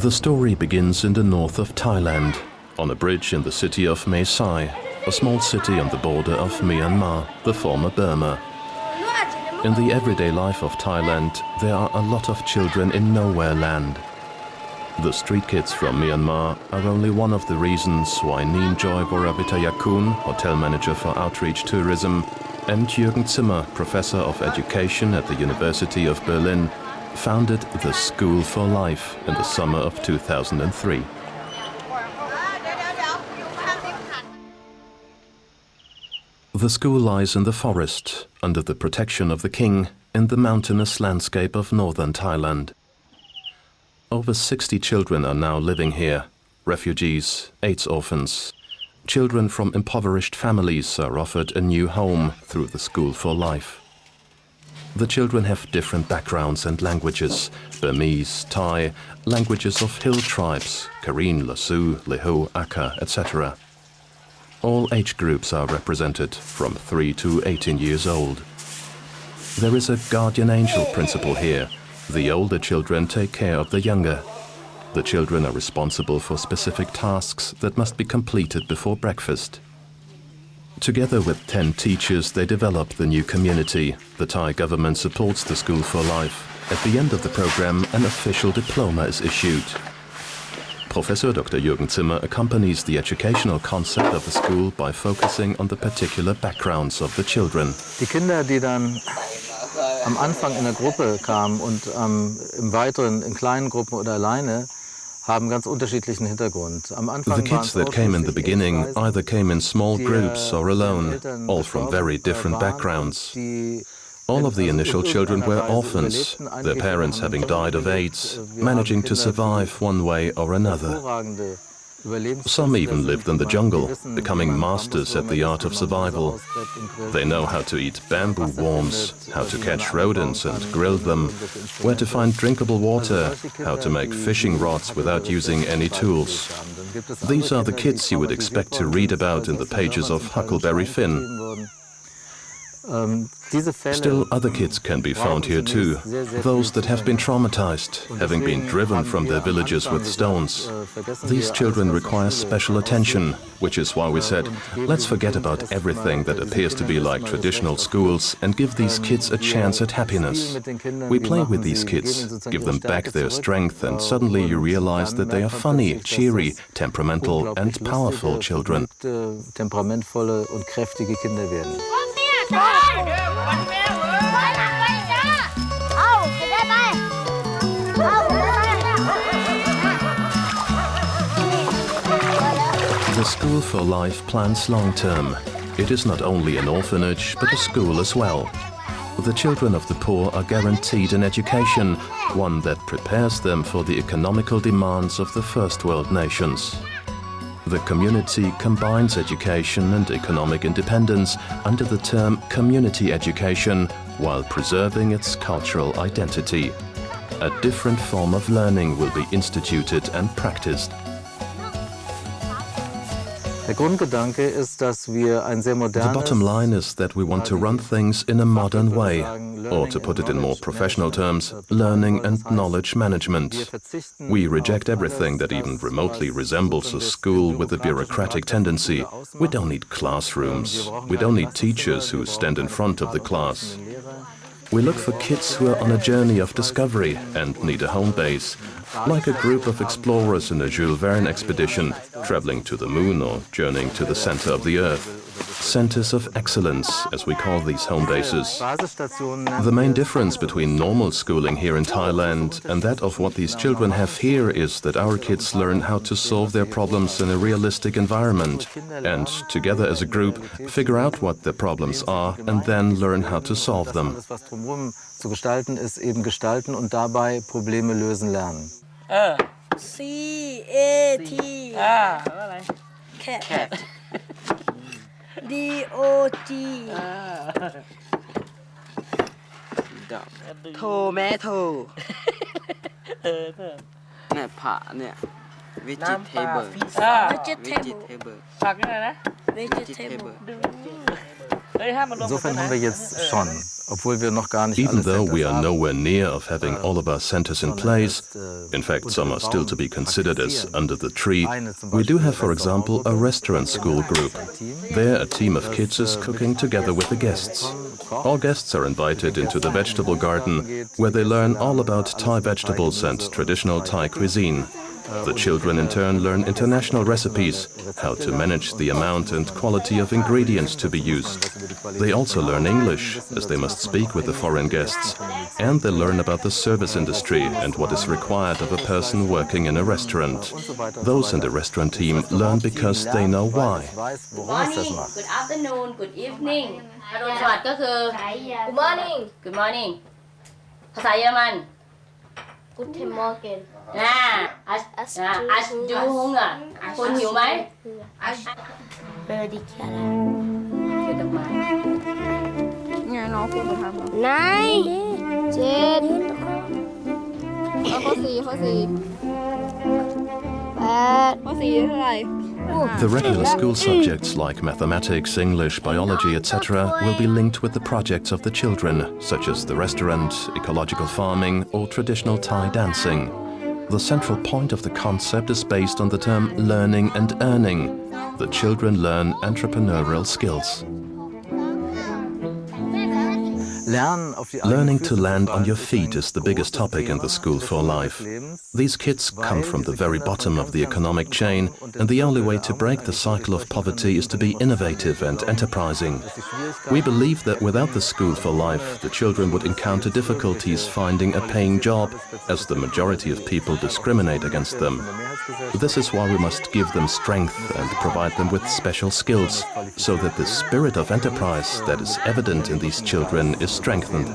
The story begins in the north of Thailand, on a bridge in the city of Mae Sai, a small city on the border of Myanmar, the former Burma. In the everyday life of Thailand, there are a lot of children in nowhere land. The street kids from Myanmar are only one of the reasons why Joy Boravitayakun, hotel manager for outreach tourism, and Jürgen Zimmer, professor of education at the University of Berlin, founded the School for Life in the summer of 2003. The school lies in the forest, under the protection of the king, in the mountainous landscape of northern Thailand. Over 60 children are now living here, refugees, AIDS orphans. Children from impoverished families are offered a new home through the School for Life. The children have different backgrounds and languages: Burmese, Thai, languages of hill tribes, Karen, Lasu, Leho, Aka, etc. All age groups are represented, from 3 to 18 years old. There is a guardian angel principle here. The older children take care of the younger. The children are responsible for specific tasks that must be completed before breakfast. Together with 10 teachers, they develop the new community. The Thai government supports the School for Life. At the end of the program, an official diploma is issued. Professor Dr. Jürgen Zimmer accompanies the educational concept of the school by focusing on the particular backgrounds of the children. Die Kinder, die dann am Anfang in der Gruppe kamen und im Weiteren in kleinen Gruppen oder alleine, haben ganz unterschiedlichen Hintergrund. Am Anfang the kids that came in the beginning either came in small groups or alone, all from very different backgrounds. All of the initial children were orphans, their parents having died of AIDS, managing to survive one way or another. Some even lived in the jungle, becoming masters at the art of survival. They know how to eat bamboo worms, how to catch rodents and grill them, where to find drinkable water, how to make fishing rods without using any tools. These are the kids you would expect to read about in the pages of Huckleberry Finn. Still, other kids can be found here too, those that have been traumatized, having been driven from their villages with stones. These children require special attention, which is why we said, let's forget about everything that appears to be like traditional schools and give these kids a chance at happiness. We play with these kids, give them back their strength, and suddenly you realize that they are funny, cheery, temperamental and powerful children. Temperamentvolle und kräftige Kinder werden. The School for Life plans long-term. It is not only an orphanage, but a school as well. The children of the poor are guaranteed an education, one that prepares them for the economical demands of the first world nations. The community combines education and economic independence under the term community education while preserving its cultural identity. A different form of learning will be instituted and practiced. Der Grundgedanke ist, dass wir ein sehr modernes. The bottom line is that we want to run things in a modern way, or to put it in more professional terms, learning and knowledge management. We reject everything that even remotely resembles a school with a bureaucratic tendency. We don't need classrooms. We don't need teachers who stand in front of the class. We look for kids who are on a journey of discovery and need a home base, like a group of explorers in a Jules Verne expedition, traveling to the moon or journeying to the center of the Earth. Centers of excellence, as we call these home bases. The main difference between normal schooling here in Thailand and that of what these children have here is that our kids learn how to solve their problems in a realistic environment and, together as a group, figure out what their problems are and then learn how to solve them. Zu gestalten ist eben gestalten und dabei Probleme lösen lernen. C-A-T Cat D-O-G Tomato เนี่ยผักเนี่ย vegetable Vegetable ผัก Vegetable Insofern haben wir jetzt schon, obwohl wir noch gar nicht Even alle though we Centers are haben, nowhere near of having all of our centers in place, in fact some are still to be considered as under the tree, we do have, for example, a restaurant school group. There a team of kids is cooking together with the guests. All guests are invited into the vegetable garden, where they learn all about Thai vegetables and traditional Thai cuisine. The children in turn learn international recipes, how to manage the amount and quality of ingredients to be used. They also learn English, as they must speak with the foreign guests, and they learn about the service industry and what is required of a person working in a restaurant. Those in the restaurant team learn because they know why. Good morning, good afternoon, good evening อรุณสวัสดิ์ก็คือ Good morning Good morning ภาษาเยอรมัน Guten Morgen. As du Hunger คุณหิวไหม Birdie Kara. เดี๋ยวต้องมา เนี่ยน้องพูดมาทำ Nine. 7. ข้อสี่ 8. ข้อสี่เท่าไหร่ The regular school subjects like mathematics, English, biology, etc. will be linked with the projects of the children, such as the restaurant, ecological farming, or traditional Thai dancing. The central point of the concept is based on the term learning and earning. The children learn entrepreneurial skills. Learning to land on your feet is the biggest topic in the School for Life. These kids come from the very bottom of the economic chain, and the only way to break the cycle of poverty is to be innovative and enterprising. We believe that without the School for Life, the children would encounter difficulties finding a paying job, as the majority of people discriminate against them. This is why we must give them strength and provide them with special skills, so that the spirit of enterprise that is evident in these children is strengthened.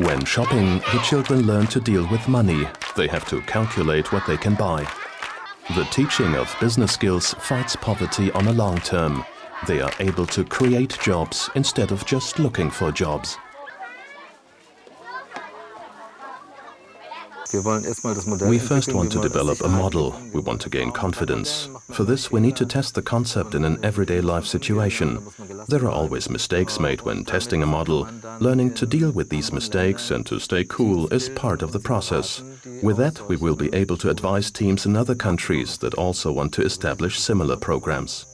When shopping, the children learn to deal with money. They have to calculate what they can buy. The teaching of business skills fights poverty on a long term. They are able to create jobs instead of just looking for jobs. We first want to develop a model. We want to gain confidence. For this, we need to test the concept in an everyday life situation. There are always mistakes made when testing a model. Learning to deal with these mistakes and to stay cool is part of the process. With that, we will be able to advise teams in other countries that also want to establish similar programs.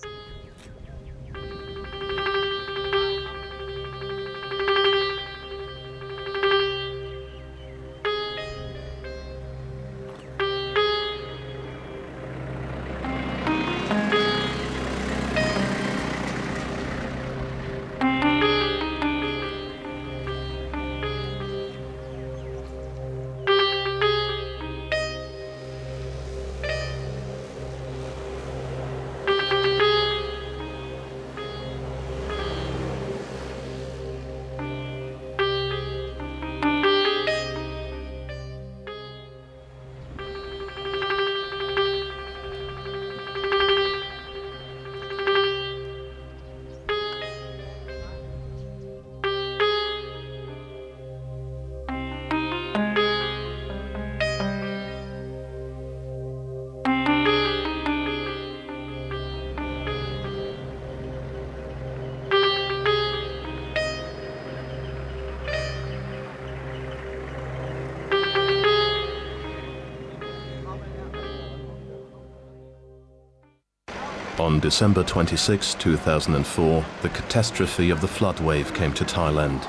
On December 26, 2004, the catastrophe of the flood wave came to Thailand.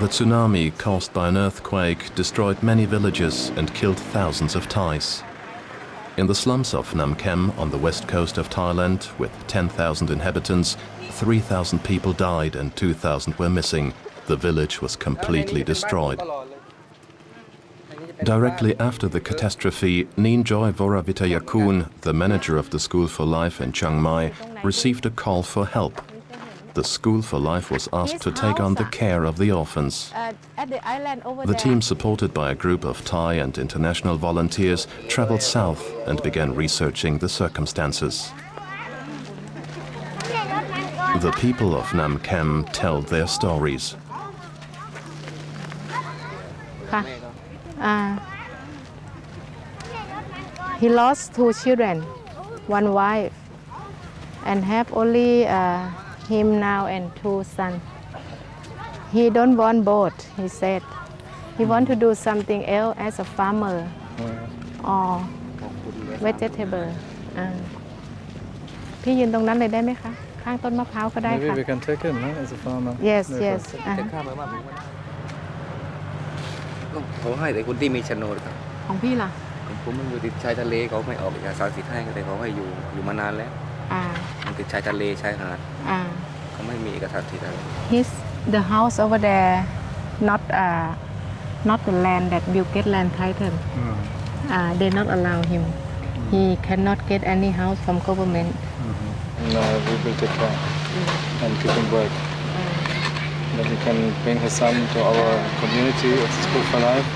The tsunami caused by an earthquake destroyed many villages and killed thousands of Thais. In the slums of Nam Kem on the west coast of Thailand, with 10,000 inhabitants, 3,000 people died and 2,000 were missing. The village was completely destroyed. Directly after the catastrophe, Joy Voravitayakun, the manager of the School for Life in Chiang Mai, received a call for help. The School for Life was asked to take on the care of the orphans. The team, supported by a group of Thai and international volunteers, traveled south and began researching the circumstances. The people of Nam Kem tell their stories. He lost 2 children, 1 wife, and have only him now and 2 sons. He don't want both, he said. He want to do something else as a farmer or vegetable. พี่ยืนตรงนั้นเลยได้ไหมคะข้างต้นมะพร้าวก็ได้ค่ะ Maybe we can take him as a farmer. Yes, yes. เขาให้แต่คนที่มีโฉนดครับ ของพี่ล่ะ ผมมันอยู่ติดชายทะเลเขาไม่ออกเอกสารสิทธิ์ให้แต่เขาให้อยู่มานานแล้วมันติดชายทะเลชายหาดเขาไม่มีเอกสารสิทธิ์อะไร The house over there not the land that Bill get land title. They not allow him. He cannot get any house from government. No, we will take care and give him work. Then he can bring his son to our community of School for Life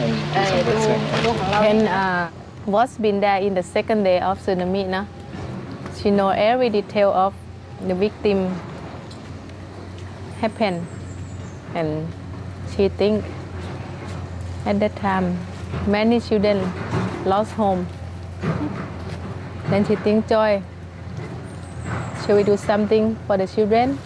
and do some good things. Ken was been there in the second day of tsunami, no? She know every detail of the victim happened, and she think at that time many children lost home. Then she think, Joy, shall we do something for the children?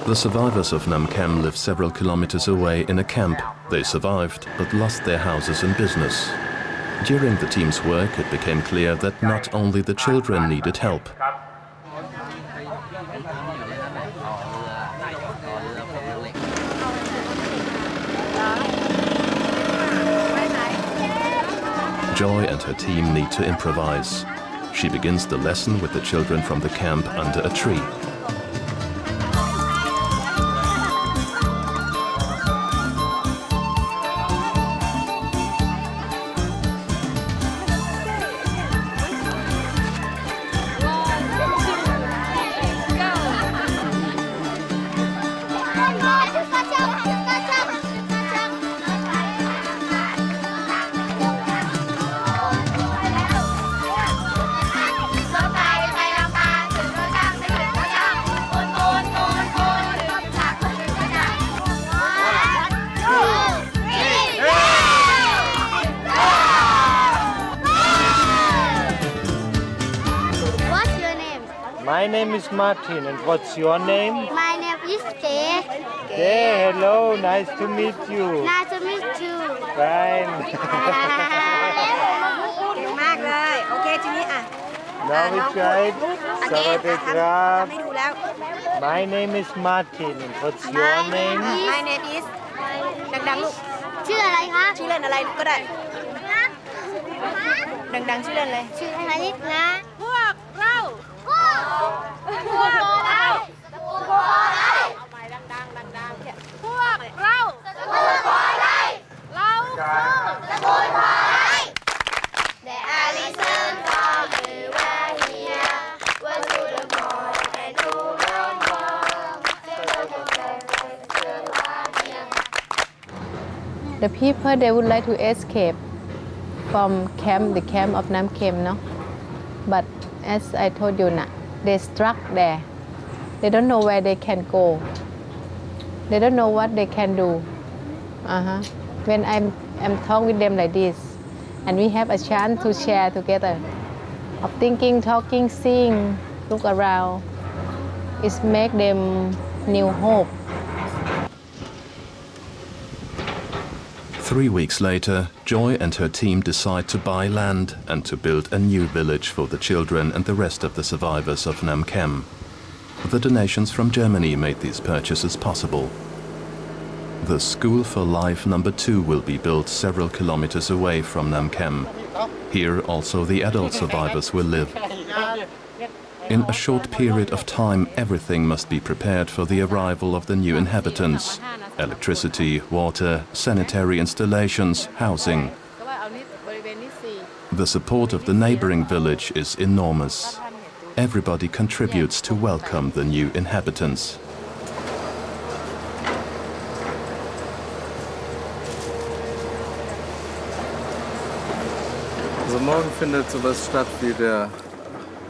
The survivors of Nam Kem lived several kilometers away in a camp. They survived, but lost their houses and business. During the team's work, it became clear that not only the children needed help. Joy and her team need to improvise. She begins the lesson with the children from the camp under a tree. My name is Martin, and what's your name? My name is Kay. Hey, hello, nice to meet you. Nice to meet you. Fine. มากเลย โอเค ทีนี้อ่ะ Now it's right. สวัสดีครับ ไม่ดูแล้ว My name is Martin, and what's your name? My name is ดังๆลูก ชื่ออะไรคะ ชื่อเล่นอะไรก็ได้ ดังๆชื่อเล่นเลย ชื่ออะไรนิดนะ พวกเรา พวกเรา เอาใหม่ดังๆดังๆพวกเราเราThe Allison from here was to the mall and to the mall. The people, they would like to escape from the camp of Nam Kem, no? But as I told you, they stuck there. They don't know where they can go. They don't know what they can do. When I'm talking with them like this, and we have a chance to share together, of thinking, talking, seeing, look around, it make them new hope. 3 weeks later, Joy and her team decide to buy land and to build a new village for the children and the rest of the survivors of Nam Kem. The donations from Germany made these purchases possible. The School for Life number 2 will be built several kilometers away from Nam Kem. Here also the adult survivors will live. In a short period of time, everything must be prepared for the arrival of the new inhabitants. Electricity, water, sanitary installations, housing. The support of the neighboring village is enormous. Everybody contributes to welcome the new inhabitants.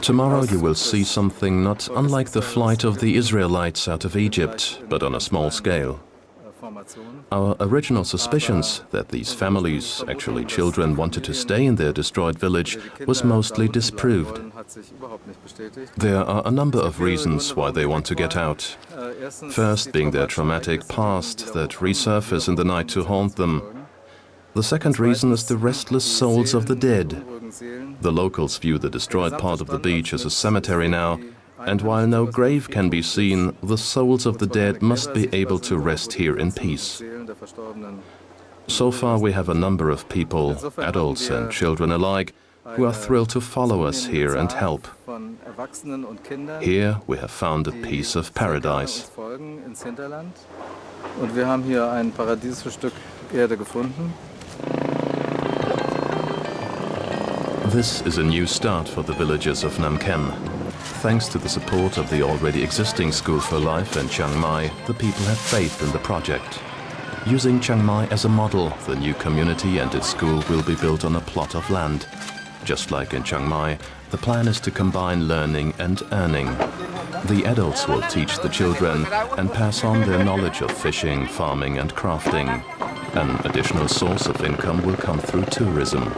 Tomorrow you will see something not unlike the flight of the Israelites out of Egypt, but on a small scale. Our original suspicions that these families, actually children, wanted to stay in their destroyed village was mostly disproved. There are a number of reasons why they want to get out. First being their traumatic past that resurface in the night to haunt them. The second reason is the restless souls of the dead. The locals view the destroyed part of the beach as a cemetery now, and while no grave can be seen, the souls of the dead must be able to rest here in peace. So far we have a number of people, adults and children alike, who are thrilled to follow us here and help. Here we have found a piece of paradise. Und wir haben hier ein paradiesisches Stück Erde gefunden. This is a new start for the villagers of Nam Kem. Thanks to the support of the already existing School for Life in Chiang Mai, the people have faith in the project. Using Chiang Mai as a model, the new community and its school will be built on a plot of land. Just like in Chiang Mai, the plan is to combine learning and earning. The adults will teach the children and pass on their knowledge of fishing, farming and crafting. An additional source of income will come through tourism.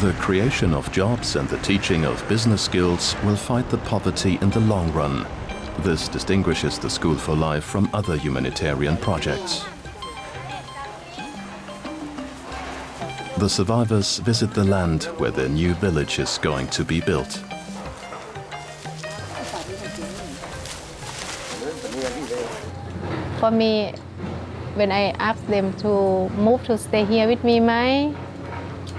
The creation of jobs and the teaching of business skills will fight the poverty in the long run. This distinguishes the School for Life from other humanitarian projects. The survivors visit the land where their new village is going to be built. For me, when I ask them to move to stay here with me,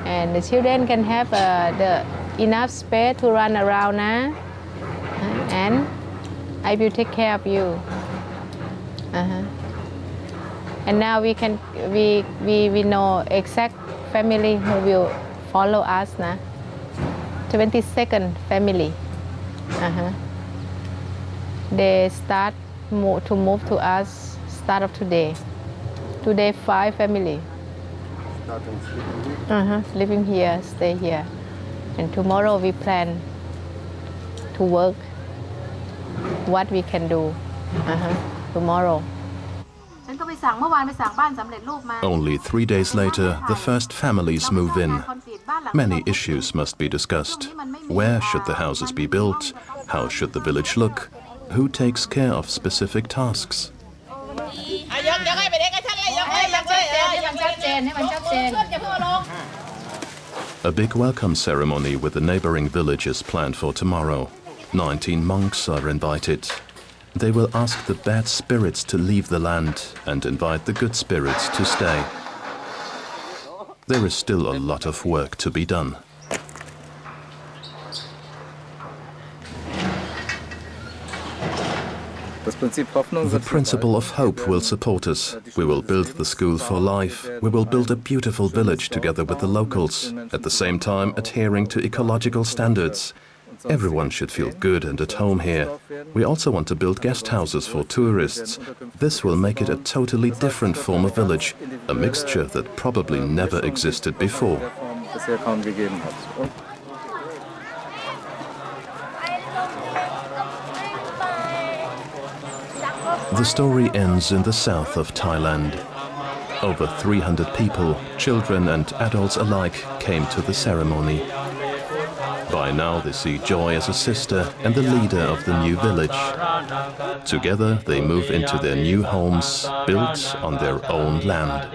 and the children can have the enough space to run around, and I will take care of you. And now we know exact family who will follow us, 22nd family. They start to move to us start of today. Today 5 family. Living here, stay here. And tomorrow we plan to work what we can do tomorrow. Only 3 days later, the first families move in. Many issues must be discussed. Where should the houses be built? How should the village look? Who takes care of specific tasks? A big welcome ceremony with the neighboring village is planned for tomorrow. 19 monks are invited. They will ask the bad spirits to leave the land and invite the good spirits to stay. There is still a lot of work to be done. The principle of hope will support us. We will build the School for Life. We will build a beautiful village together with the locals, at the same time adhering to ecological standards. Everyone should feel good and at home here. We also want to build guest houses for tourists. This will make it a totally different form of village, a mixture that probably never existed before. The story ends in the south of Thailand. Over 300 people, children and adults alike, came to the ceremony. By now they see Joy as a sister and the leader of the new village. Together they move into their new homes built on their own land.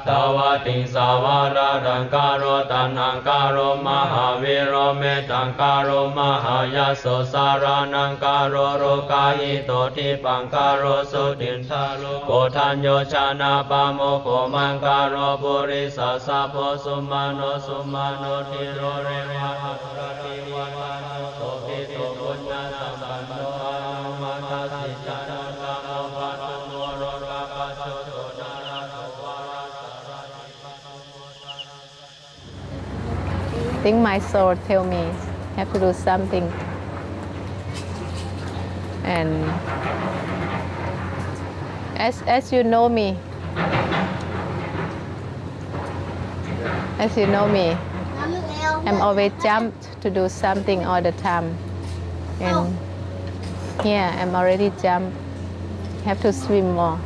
Tawati Savara Dankaro Tanankaro Mahaviro Metankaro Mahayaso Saranankaro Rokai Toti Pankaro Sudintalo Kotanyo Chana Pamoko Mankaro Purisa Sapo Sumano Sumano Tiro Rewa Prati Wano Sopito Punyana Sando Anumatasi Chana Kamo Patu Moro Rakacho Sodana I think my soul tell me have to do something, and as you know me, I'm always jumped to do something all the time, and here I'm already jumped, have to swim more.